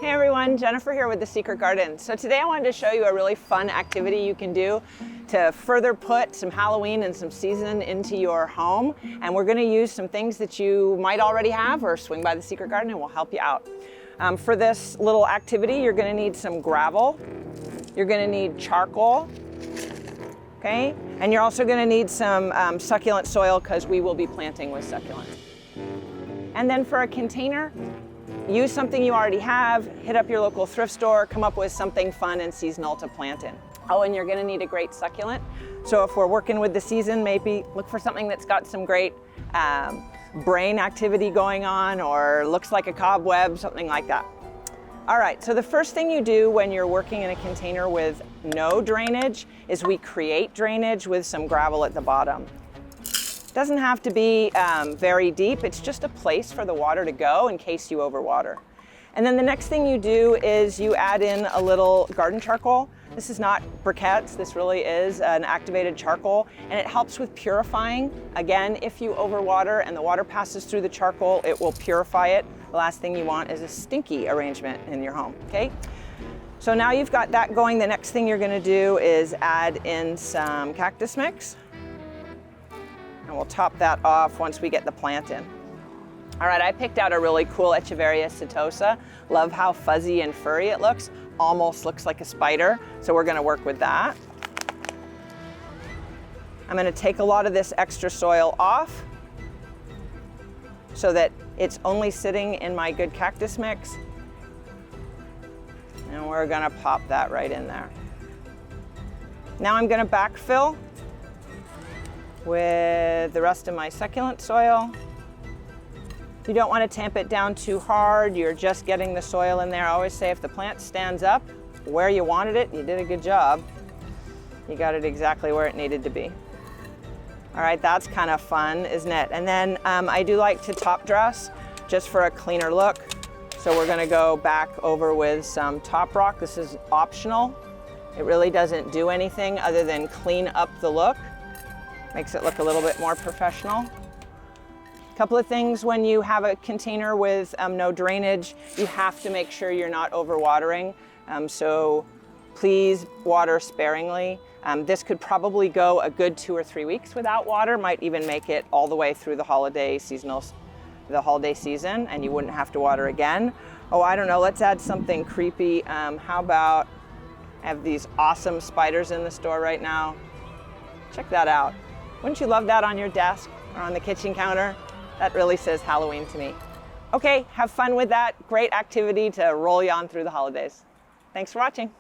Hey everyone, Jennifer here with The Secret Garden. So today I wanted to show you a really fun activity you can do to further put some Halloween and some season into your home. And we're going to use some things that you might already have or swing by The Secret Garden and we'll help you out. For this little activity, you're going to need some gravel. You're going to need charcoal. Okay? And you're also going to need some succulent soil because we will be planting with succulent. And then for a container, use something you already have, hit up your local thrift store, come up with something fun and seasonal to plant in. Oh, and you're gonna need a great succulent. So if we're working with the season, maybe look for something that's got some great brain activity going on or looks like a cobweb, something like that. All right, so the first thing you do when you're working in a container with no drainage is we create drainage with some gravel at the bottom. Doesn't have to be very deep. It's just a place for the water to go in case you overwater. And then the next thing you do is you add in a little garden charcoal. This is not briquettes. This really is an activated charcoal, and it helps with purifying. Again, if you overwater and the water passes through the charcoal, it will purify it. The last thing you want is a stinky arrangement in your home, okay? So now you've got that going. The next thing you're gonna do is add in some cactus mix. And we'll top that off once we get the plant in. All right, I picked out a really cool Echeveria setosa. Love how fuzzy and furry it looks. Almost looks like a spider, so we're gonna work with that. I'm gonna take a lot of this extra soil off so that it's only sitting in my good cactus mix. And we're gonna pop that right in there. Now I'm gonna backfill with the rest of my succulent soil. You don't want to tamp it down too hard. You're just getting the soil in there. I always say if the plant stands up where you wanted it, you did a good job. You got it exactly where it needed to be. All right, that's kind of fun, isn't it? And then I do like to top dress just for a cleaner look. So we're gonna go back over with some top rock. This is optional. It really doesn't do anything other than clean up the look. Makes it look a little bit more professional. A couple of things when you have a container with no drainage, you have to make sure you're not overwatering. So please water sparingly. This could probably go a good 2 or 3 weeks without water, might even make it all the way through the holiday season, and you wouldn't have to water again. Oh, I don't know, let's add something creepy. How about, I have these awesome spiders in the store right now. Check that out. Wouldn't you love that on your desk or on the kitchen counter? That really says Halloween to me. Okay, have fun with that. Great activity to roll you on through the holidays. Thanks for watching.